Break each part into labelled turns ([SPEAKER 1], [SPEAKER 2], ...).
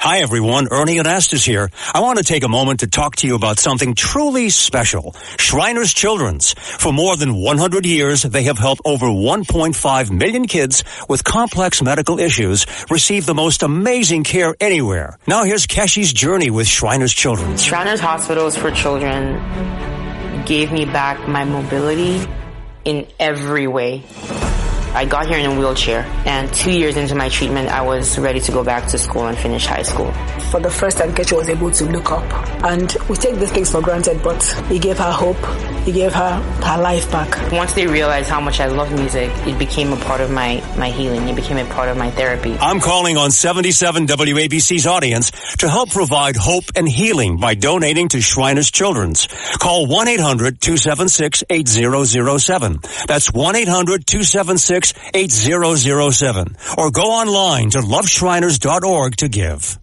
[SPEAKER 1] Hi, everyone. Ernie Anastas here. I want to take a moment to talk to you about something truly special. Shriners Children's. For more than 100 years, they have helped over 1.5 million kids with complex medical issues receive the most amazing care anywhere. Now here's Keshi's journey with Shriners Children's.
[SPEAKER 2] Shriners Hospitals for Children gave me back my mobility in every way. I got here in a wheelchair, and 2 years into my treatment, I was ready to go back to school and finish high school.
[SPEAKER 3] For the first time, Kechi was able to look up. And we take these things for granted, but he gave her hope. He gave her life back.
[SPEAKER 2] Once they realized how much I love music, it became a part of my healing. It became a part of my therapy.
[SPEAKER 1] I'm calling on 77 WABC's audience to help provide hope and healing by donating to Shriners Children's. Call 1-800-276-8007. That's 1-800-276-8007. Or go online to loveshriners.org to give.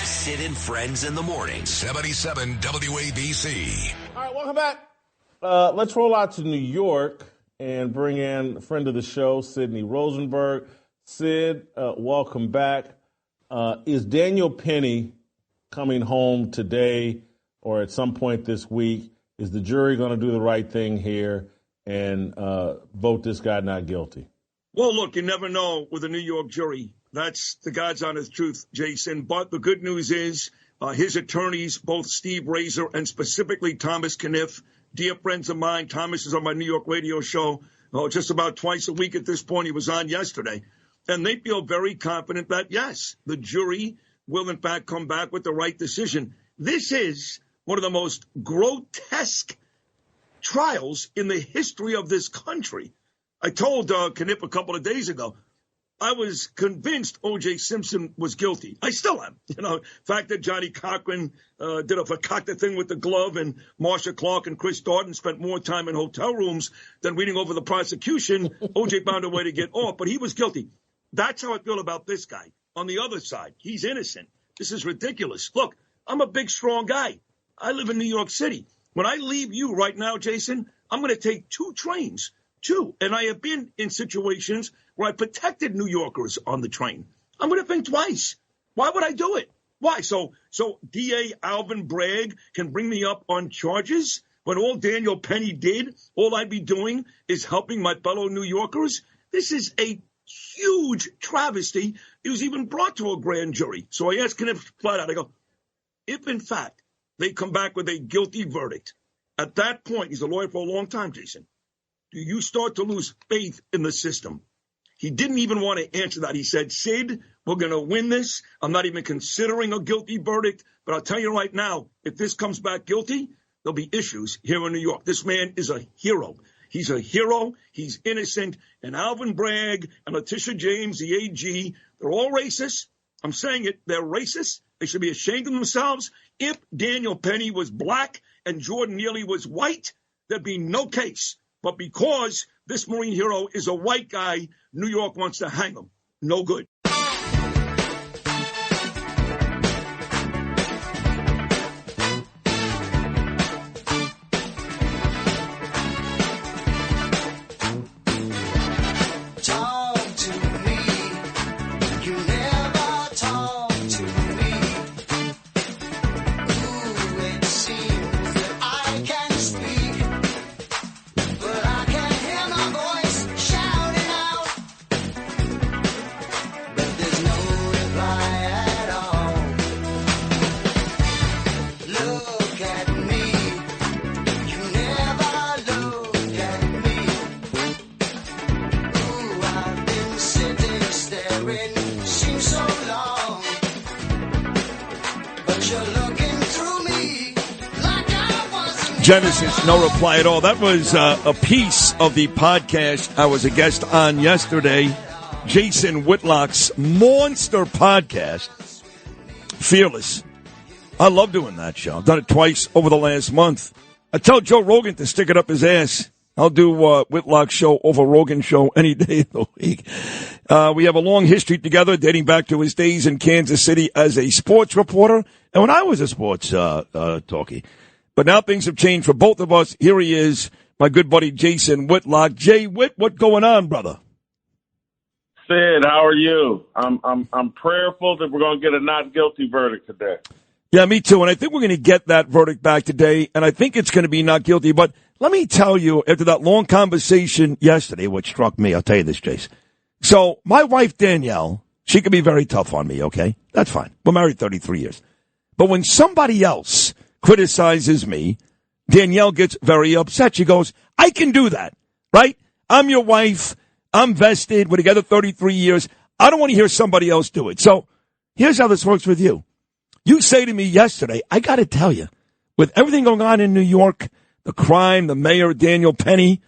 [SPEAKER 4] Sid and Friends in the morning. 77 WABC.
[SPEAKER 5] All right, welcome back. Let's roll out to New York and bring in a friend of the show, Sydney Rosenberg. Sid, welcome back. Is Daniel Penny coming home today or at some point this week? Is the jury going to do the right thing here and vote this guy not guilty?
[SPEAKER 6] Well, look, you never know with a New York jury. That's the God's honest truth, Jason. But the good news is his attorneys, both Steve Razor and specifically Thomas Kniff, dear friends of mine. Thomas is on my New York radio show just about twice a week at this point. He was on yesterday. And they feel very confident that, yes, the jury will, in fact, come back with the right decision. This is one of the most grotesque trials in the history of this country. I told Kniff a couple of days ago, I was convinced O.J. Simpson was guilty. I still am. The fact that Johnny Cochran did a fakakta thing with the glove and Marsha Clark and Chris Darden spent more time in hotel rooms than reading over the prosecution, O.J. found a way to get off, but he was guilty. That's how I feel about this guy. On the other side, he's innocent. This is ridiculous. Look, I'm a big, strong guy. I live in New York City. When I leave you right now, Jason, I'm going to take 2 trains. 2. And I have been in situations where I protected New Yorkers on the train. I'm going to think twice. Why would I do it? Why? So DA Alvin Bragg can bring me up on charges when all Daniel Penny did, all I'd be doing is helping my fellow New Yorkers? This is a huge travesty. It was even brought to a grand jury. So I asked Kniff flat out, I go, if in fact they come back with a guilty verdict, at that point, he's a lawyer for a long time, Jason, do you start to lose faith in the system? He didn't even want to answer that. He said, Sid, we're going to win this. I'm not even considering a guilty verdict. But I'll tell you right now, if this comes back guilty, there'll be issues here in New York. This man is a hero. He's a hero. He's innocent. And Alvin Bragg and Letitia James, the AG, they're all racist. I'm saying it. They're racist. They should be ashamed of themselves. If Daniel Penny was black and Jordan Neely was white, there'd be no case. But because this Marine hero is a white guy, New York wants to hang him. No good.
[SPEAKER 7] Genesis, no reply at all. That was a piece of the podcast I was a guest on yesterday. Jason Whitlock's monster podcast, Fearless. I love doing that show. I've done it twice over the last month. I tell Joe Rogan to stick it up his ass. I'll do Whitlock's show over Rogan's show any day of the week. We have a long history together dating back to his days in Kansas City as a sports reporter and when I was a sports talkie. But now things have changed for both of us. Here he is, my good buddy Jason Whitlock. Jay Whit, what's going on, brother?
[SPEAKER 5] Sid, how are you? I'm prayerful that we're going to get a not guilty verdict today.
[SPEAKER 7] Yeah, me too. And I think we're going to get that verdict back today. And I think it's going to be not guilty. But let me tell you, after that long conversation yesterday, which struck me, I'll tell you this, Jace. So my wife, Danielle, she can be very tough on me, okay? That's fine. We're married 33 years. But when somebody else criticizes me, Danielle gets very upset. She goes, I can do that, right? I'm your wife. I'm vested. We're together 33 years. I don't want to hear somebody else do it. So here's how this works with you. You say to me yesterday, I got to tell you, with everything going on in New York, the crime, the mayor, Daniel Penny,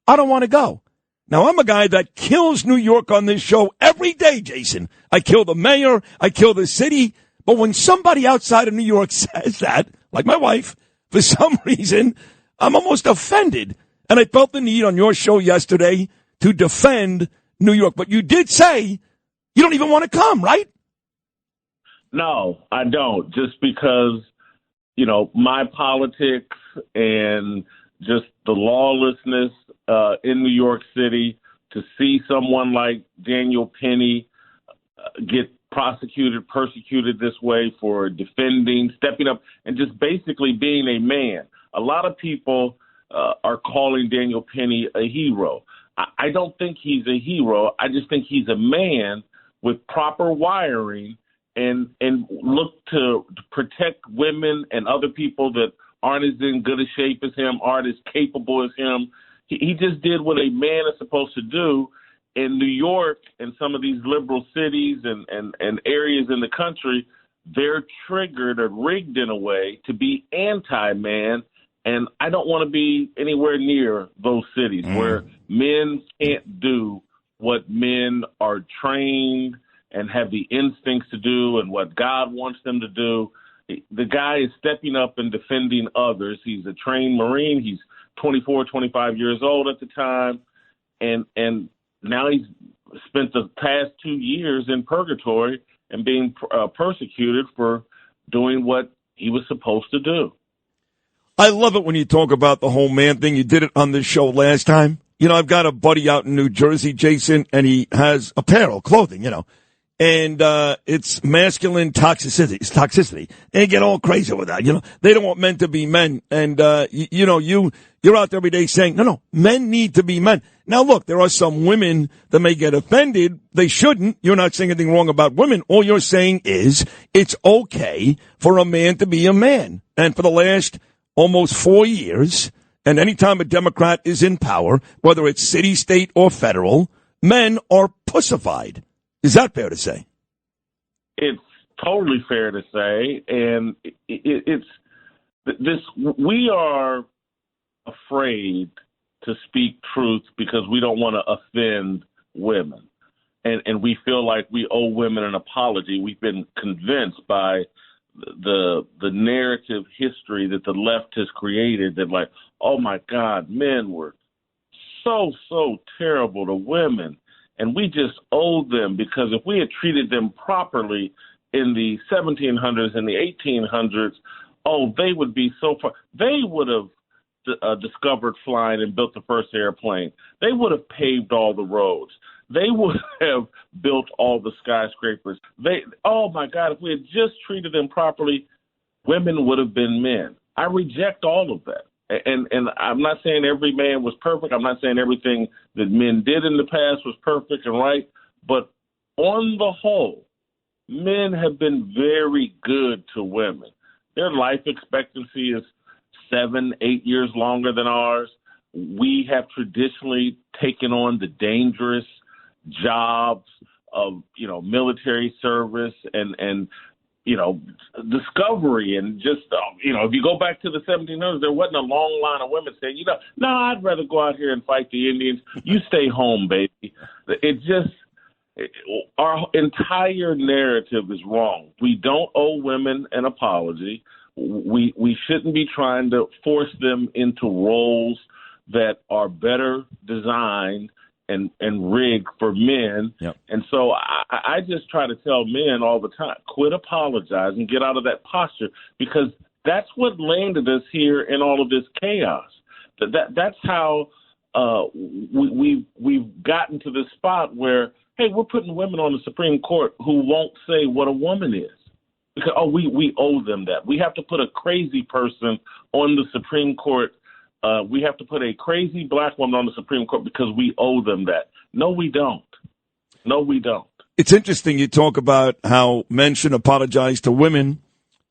[SPEAKER 7] I don't want to go. Now, I'm a guy that kills New York on this show every day, Jason. I kill the mayor. I kill the city. But when somebody outside of New York says that, like my wife, for some reason, I'm almost offended. And I felt the need on your show yesterday to defend New York. But you did say you don't even want to come, right?
[SPEAKER 5] No, I don't. Just because, my politics and just the lawlessness in New York City, to see someone like Daniel Penny get prosecuted, persecuted this way for defending, stepping up, and just basically being a man. A lot of people are calling Daniel Penny a hero. I don't think he's a hero. I just think he's a man with proper wiring and look to protect women and other people that aren't as in good a shape as him, aren't as capable as him. He just did what a man is supposed to do. In New York and some of these liberal cities and areas in the country, they're triggered or rigged in a way to be anti-man. And I don't want to be anywhere near those cities where men can't do what men are trained and have the instincts to do and what God wants them to do. The guy is stepping up and defending others. He's a trained Marine. He's 24, 25 years old at the time. And now he's spent the past 2 years in purgatory and being persecuted for doing what he was supposed to do.
[SPEAKER 7] I love it when you talk about the whole man thing. You did it on this show last time. I've got a buddy out in New Jersey, Jason, and he has apparel, clothing, and it's masculine toxicity. They get all crazy with that. They don't want men to be men. And, you're out there every day saying, no, men need to be men. Now, look, there are some women that may get offended. They shouldn't. You're not saying anything wrong about women. All you're saying is it's okay for a man to be a man. And for the last almost 4 years, and anytime a Democrat is in power, whether it's city, state, or federal, men are pussified. Is that fair to say?
[SPEAKER 5] It's totally fair to say. And it's this, we are afraid to speak truth because we don't want to offend women. And we feel like we owe women an apology. We've been convinced by the narrative history that the left has created that, like, oh my God, men were so terrible to women. And we just owe them, because if we had treated them properly in the 1700s and the 1800s, they would be so far. They would have discovered flying and built the first airplane. They would have paved all the roads. They would have built all the skyscrapers. Oh my God, if we had just treated them properly, women would have been men. I reject all of that. And I'm not saying every man was perfect. I'm not saying everything that men did in the past was perfect and right. But on the whole, men have been very good to women. Their life expectancy is 7, 8 years longer than ours. We have traditionally taken on the dangerous jobs of, military service and discovery, and just, if you go back to the 1700s, there wasn't a long line of women saying, no, I'd rather go out here and fight the Indians. You stay home, baby. Our entire narrative is wrong. We don't owe women an apology. We shouldn't be trying to force them into roles that are better designed and rigged for men. Yep. And so I just try to tell men all the time, quit apologizing, get out of that posture, because that's what landed us here in all of this chaos. That's how we've gotten to this spot where hey, we're putting women on the Supreme Court who won't say what a woman is. Because, we owe them that. We have to put a crazy person on the Supreme Court. We have to put a crazy black woman on the Supreme Court because we owe them that. No, we don't. No, we don't.
[SPEAKER 7] It's interesting you talk about how men should apologize to women,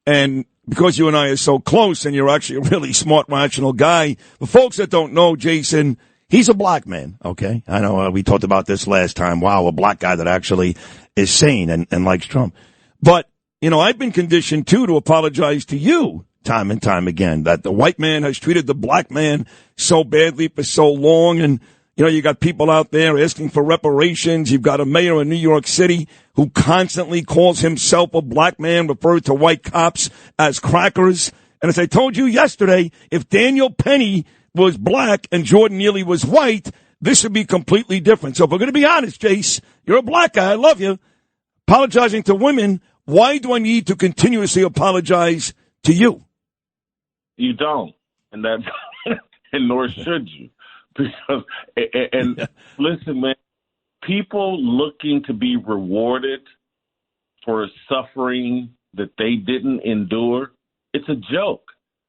[SPEAKER 7] and because you and I are so close and you're actually a really smart, rational guy, for folks that don't know, Jason, he's a black man, okay? I know we talked about this last time. Wow, a black guy that actually is sane and likes Trump. But, you know, I've been conditioned, too, to apologize to you time and time again, that the white man has treated the black man so badly for so long. And, you know, you got people out there asking for reparations. You've got a mayor in New York City who constantly calls himself a black man, referred to white cops as crackers. And as I told you yesterday, if Daniel Penny was black and Jordan Neely was white, this would be completely different. So if we're going to be honest, Jace, you're a black guy. I love you. Apologizing to women, why do I need to continuously apologize to you?
[SPEAKER 5] You don't. And that's, and nor should you. Because, and listen, man, people looking to be rewarded for suffering that they didn't endure, it's a joke.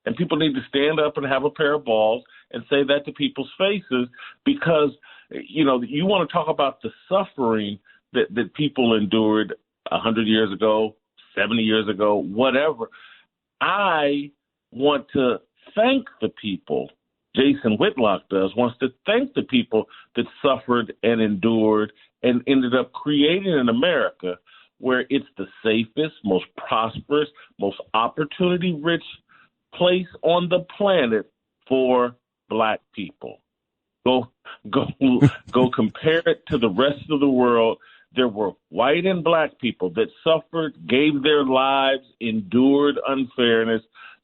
[SPEAKER 5] And people need to stand up and have a pair of balls and say that to people's faces because, you know, you want to talk about the suffering that people endured 100 years ago, 70 years ago, whatever. I want to thank the people. Jason Whitlock wants to thank the people that suffered and endured and ended up creating an America where it's the safest, most prosperous, most opportunity-rich place on the planet for black people. Go compare it to the rest of the world. There were white and black people that suffered, gave their lives, endured unfairness,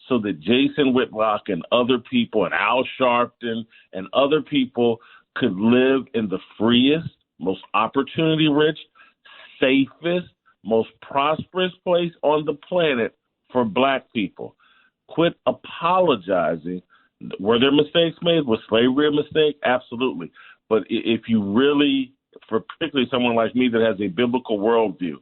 [SPEAKER 5] so that Jason Whitlock and other people and Al Sharpton and other people could live in the freest, most opportunity-rich, safest, most prosperous place on the planet for black people. Quit apologizing. Were there mistakes made? Was slavery a mistake? Absolutely. But if you really, for particularly someone like me that has a biblical worldview,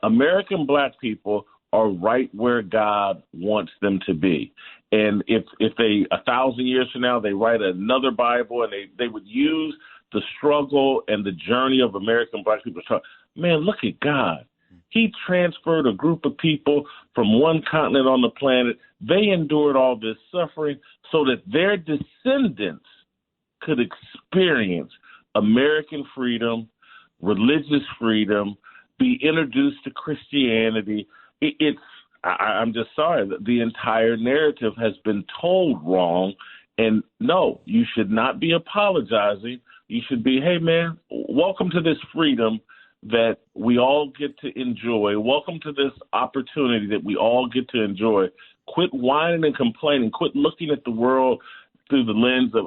[SPEAKER 5] American black people are right where God wants them to be. And if they, 1,000 years from now, they write another Bible and they would use the struggle and the journey of American black people to talk, man, look at God. He transferred a group of people from one continent on the planet. They endured all this suffering so that their descendants could experience American freedom, religious freedom, be introduced to Christianity. I'm just sorry that the entire narrative has been told wrong. And no, you should not be apologizing. You should be, hey, man, welcome to this freedom that we all get to enjoy. Welcome to this opportunity that we all get to enjoy. Quit whining and complaining. Quit looking at the world through the lens of,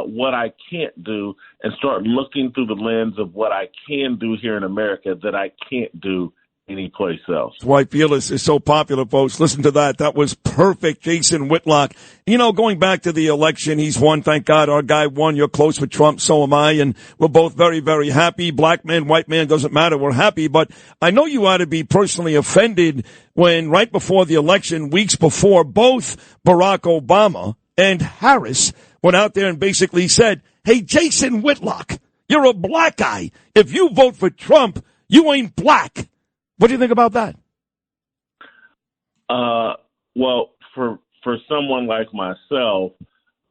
[SPEAKER 5] what I can't do, and start looking through the lens of what I can do here in America that I can't do anyplace else.
[SPEAKER 7] White Fearless is so popular, folks. Listen to that. That was perfect, Jason Whitlock. You know, going back to the election, he's won. Thank God our guy won. You're close with Trump. So am I. And we're both very, very happy. Black man, white man, doesn't matter. We're happy. But I know you ought to be personally offended when right before the election, weeks before, both Barack Obama and Harris went out there and basically said, hey, Jason Whitlock, you're a black guy. If you vote for Trump, you ain't black. What do you think about that?
[SPEAKER 5] Well, for someone like myself,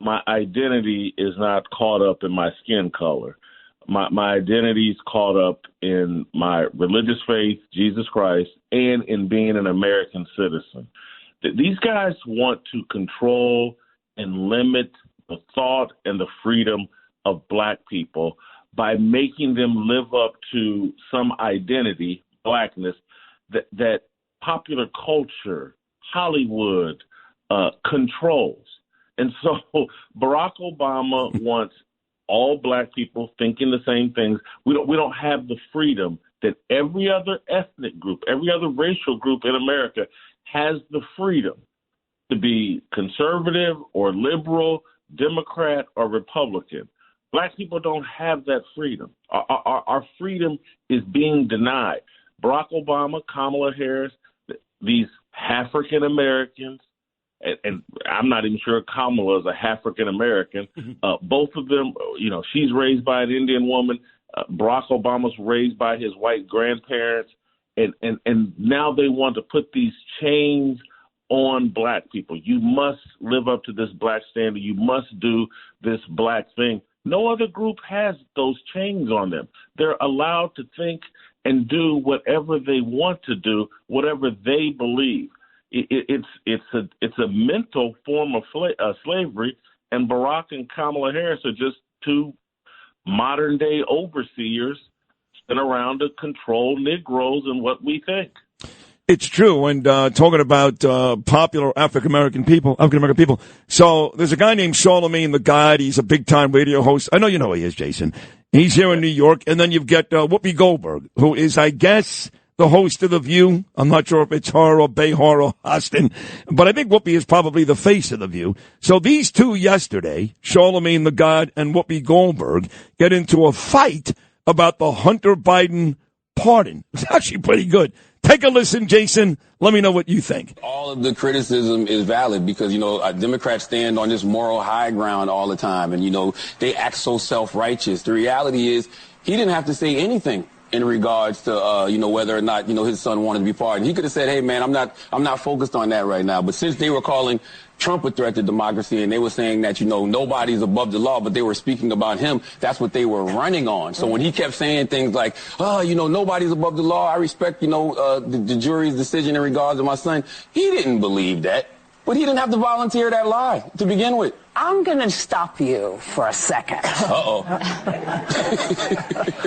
[SPEAKER 5] my identity is not caught up in my skin color. My identity is caught up in my religious faith, Jesus Christ, and in being an American citizen. These guys want to control and limit the thought and the freedom of black people by making them live up to some identity, blackness, that popular culture, Hollywood, controls. And so Barack Obama wants all black people thinking the same things. We don't have the freedom that every other ethnic group, every other racial group in America has the freedom to be conservative or liberal, Democrat or Republican.
[SPEAKER 8] Black people don't have that freedom. Our freedom is being denied. Barack Obama, Kamala Harris, these African Americans, and I'm not even sure Kamala is a African American. Both of them, she's raised by an Indian woman. Barack Obama's raised by his white grandparents. And now they want to put these chains on black people. You must live up to this black standard. You must do this black thing. No other group has those chains on them. They're allowed to think and do whatever they want to do, whatever they believe. It's a mental form of slavery, and Barack and Kamala Harris are just two modern-day overseers sent around to control Negroes and what we think.
[SPEAKER 7] It's true. And talking about popular African-American people. So there's a guy named Charlamagne the God. He's a big-time radio host. I know you know who he is, Jason. He's here in New York. And then you've got Whoopi Goldberg, who is, I guess, the host of The View. I'm not sure if it's her or Behar or Austin, but I think Whoopi is probably the face of The View. So these two yesterday, Charlamagne the God and Whoopi Goldberg, get into a fight about the Hunter Biden pardon. It's actually pretty good. Take a listen, Jason. Let me know what you think.
[SPEAKER 9] All of the criticism is valid because, Democrats stand on this moral high ground all the time. And, they act so self-righteous. The reality is he didn't have to say anything in regards to, whether or not, his son wanted to be pardoned. He could have said, hey, man, I'm not focused on that right now. But since they were calling Trump a threat to democracy and they were saying that, nobody's above the law, but they were speaking about him, that's what they were running on. So when he kept saying things like, nobody's above the law, I respect, the jury's decision in regards to my son, he didn't believe that. But he didn't have to volunteer that lie to begin with.
[SPEAKER 10] I'm going to stop you for a second.
[SPEAKER 9] Uh-oh.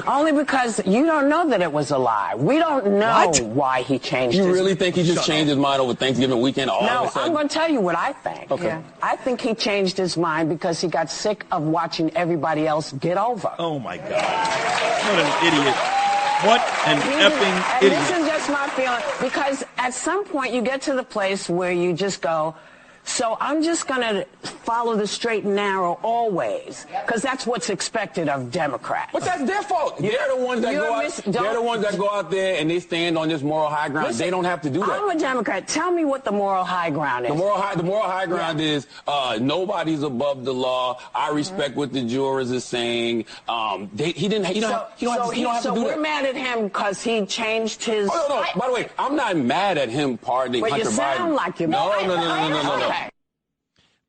[SPEAKER 10] Only because you don't know that it was a lie. We don't know why he changed his mind.
[SPEAKER 9] You really think he just changed his mind over Thanksgiving weekend all of a sudden?
[SPEAKER 10] No, I'm going to tell you what I think.
[SPEAKER 9] Okay. Yeah.
[SPEAKER 10] I think he changed his mind because he got sick of watching everybody else get over.
[SPEAKER 7] Oh, my God. What an idiot. What an effing idiot.
[SPEAKER 10] This is just my feeling. Because at some point you get to the place where you just go, so I'm just going to follow the straight and narrow always, because that's what's expected of Democrats.
[SPEAKER 9] But that's their fault. They're the ones that go out there and they stand on this moral high ground. Listen, they don't have to do that.
[SPEAKER 10] I'm a Democrat. Tell me what the moral high ground is.
[SPEAKER 9] The moral high ground is nobody's above the law. I respect what the jurors are saying. He don't have to do that.
[SPEAKER 10] So we're mad at him because he changed his.
[SPEAKER 9] Oh, no. By the way, I'm not mad at him pardoning Hunter Biden.
[SPEAKER 10] You sound like you're
[SPEAKER 9] mad. No.
[SPEAKER 10] Okay.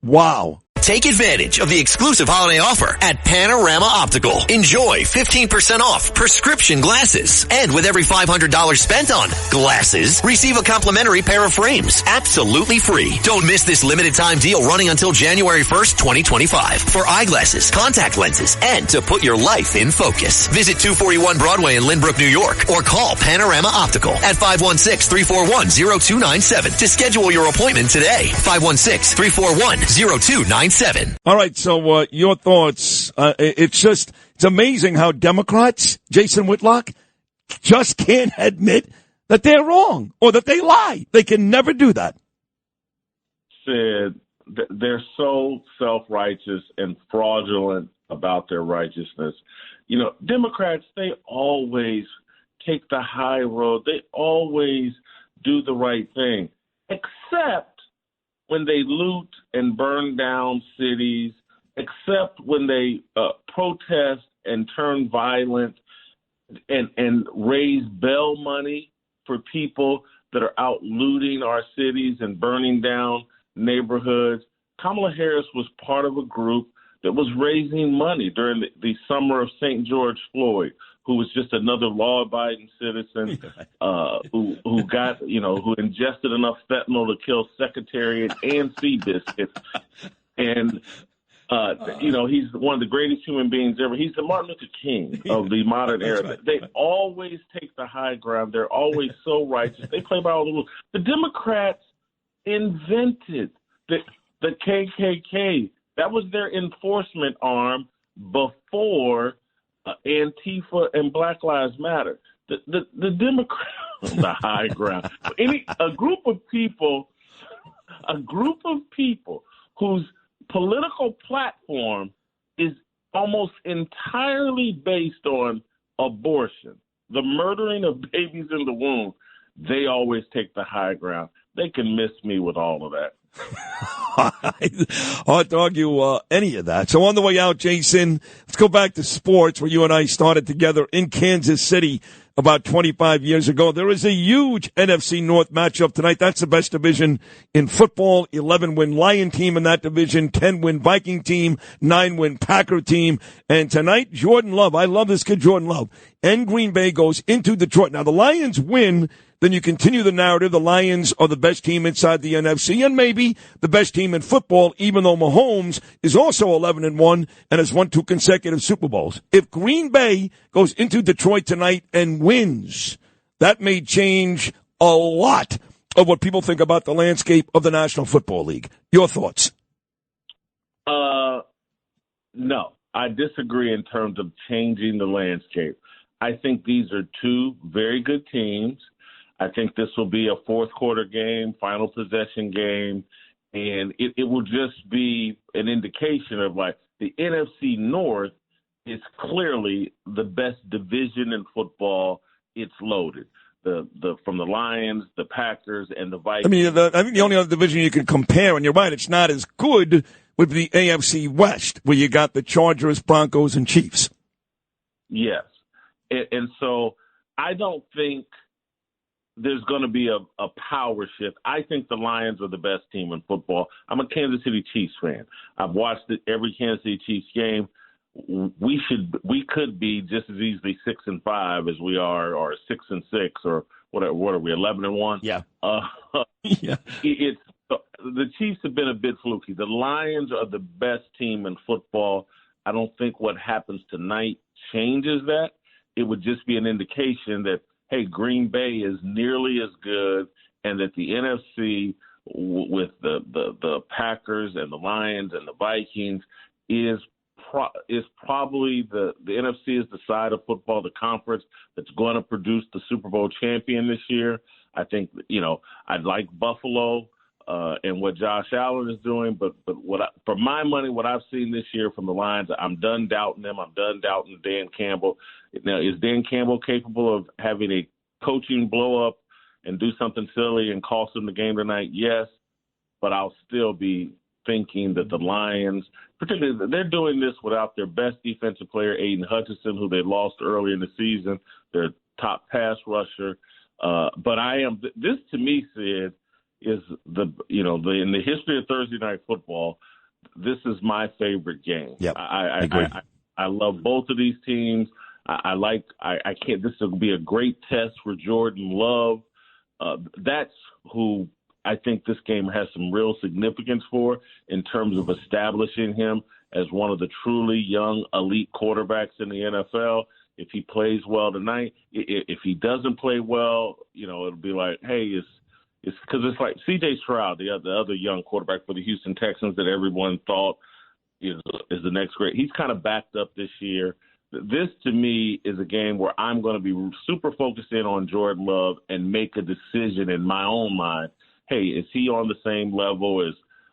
[SPEAKER 7] Wow.
[SPEAKER 11] Take advantage of the exclusive holiday offer at Panorama Optical. Enjoy 15% off prescription glasses. And with every $500 spent on glasses, receive a complimentary pair of frames. Absolutely free. Don't miss this limited time deal running until January 1st, 2025. For eyeglasses, contact lenses, and to put your life in focus. Visit 241 Broadway in Lynbrook, New York, or call Panorama Optical at 516-341-0297 to schedule your appointment today. 516-341-0297.
[SPEAKER 7] All right, so your thoughts. It's amazing how Democrats, Jason Whitlock, just can't admit that they're wrong or that they lie. They can never do that.
[SPEAKER 8] Sid, they're so self-righteous and fraudulent about their righteousness. Democrats, they always take the high road. They always do the right thing, except when they loot and burn down cities, except when they protest and turn violent and raise bail money for people that are out looting our cities and burning down neighborhoods. Kamala Harris was part of a group that was raising money during the summer of St. George Floyd, who was just another law-abiding citizen who ingested enough fentanyl to kill Secretariat and Seabiscuit. And, he's one of the greatest human beings ever. He's the Martin Luther King of the modern era. Right. They always take the high ground. They're always so righteous. They play by all the rules. The Democrats invented the KKK. That was their enforcement arm before Antifa and Black Lives Matter. The Democrats on the high ground. A group of people whose political platform is almost entirely based on abortion, the murdering of babies in the womb, they always take the high ground. They can miss me with all of that.
[SPEAKER 7] Hard to argue any of that. So on the way out, Jason, let's go back to sports where you and I started together in Kansas City about 25 years ago. There is a huge NFC North matchup tonight. That's the best division in football. 11-win Lion team in that division, 10-win Viking team, 9-win Packer team. And tonight, Jordan Love, I love this kid, Jordan Love, and Green Bay goes into Detroit. Now, the Lions win. Then you continue the narrative. The Lions are the best team inside the NFC and maybe the best team in football, even though Mahomes is also 11-1 and has won 2 consecutive Super Bowls. If Green Bay goes into Detroit tonight and wins, that may change a lot of what people think about the landscape of the National Football League. Your thoughts?
[SPEAKER 8] No, I disagree in terms of changing the landscape. I think these are 2 very good teams. I think this will be a fourth-quarter game, final possession game, and it will just be an indication of, like, the NFC North is clearly the best division in football. It's loaded. From the Lions, the Packers, and the Vikings. I
[SPEAKER 7] mean, I think the only other division you can compare, and you're right, it's not as good, would be the AFC West, where you got the Chargers, Broncos, and Chiefs.
[SPEAKER 8] Yes. And so I don't think there's going to be a power shift. I think the Lions are the best team in football. I'm a Kansas City Chiefs fan. I've watched every Kansas City Chiefs game. We could be just as easily 6-5 as we are, or 6-6, or what are we, 11-1?
[SPEAKER 7] Yeah.
[SPEAKER 8] Yeah. The Chiefs have been a bit fluky. The Lions are the best team in football. I don't think what happens tonight changes that. It would just be an indication that, hey, Green Bay is nearly as good, and that the NFC with the Packers and the Lions and the Vikings is probably the NFC is the side of football, the conference that's going to produce the Super Bowl champion this year. I think, I'd like Buffalo and what Josh Allen is doing, but for my money, what I've seen this year from the Lions, I'm done doubting them. I'm done doubting Dan Campbell. Now, is Dan Campbell capable of having a coaching blow up and do something silly and cost them the game tonight? Yes, but I'll still be thinking that the Lions, particularly, they're doing this without their best defensive player, Aiden Hutchinson, who they lost early in the season, their top pass rusher. But this to me, Sid, is in the history of Thursday Night Football, this is my favorite game.
[SPEAKER 7] Yep,
[SPEAKER 8] I agree. I love both of these teams. This will be a great test for Jordan Love. That's who I think this game has some real significance for in terms of establishing him as one of the truly young elite quarterbacks in the NFL. If he plays well tonight, if he doesn't play well, it'll be like, hey, it's because it's like C.J. Stroud, the other young quarterback for the Houston Texans that everyone thought is the next great. He's kind of backed up this year. This, to me, is a game where I'm going to be super focused in on Jordan Love and make a decision in my own mind. Hey, is he on the same level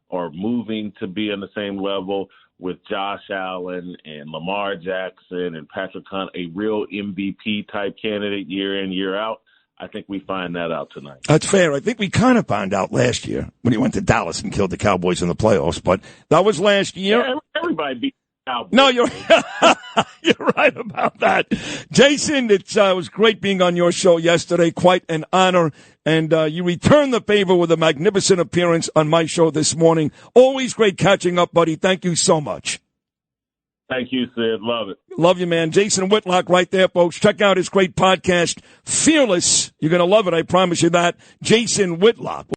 [SPEAKER 8] or moving to be on the same level with Josh Allen and Lamar Jackson and Patrick Hunt, a real MVP-type candidate year in, year out? I think we find that out tonight.
[SPEAKER 7] That's fair. I think we kind of found out last year when he went to Dallas and killed the Cowboys in the playoffs, but that was last year.
[SPEAKER 8] Yeah, everybody beat the Cowboys.
[SPEAKER 7] No, you're right about that. Jason, it was great being on your show yesterday. Quite an honor. And you returned the favor with a magnificent appearance on my show this morning. Always great catching up, buddy. Thank you so much.
[SPEAKER 8] Thank you, Sid. Love it.
[SPEAKER 7] Love you, man. Jason Whitlock right there, folks. Check out his great podcast, Fearless. You're going to love it. I promise you that. Jason Whitlock.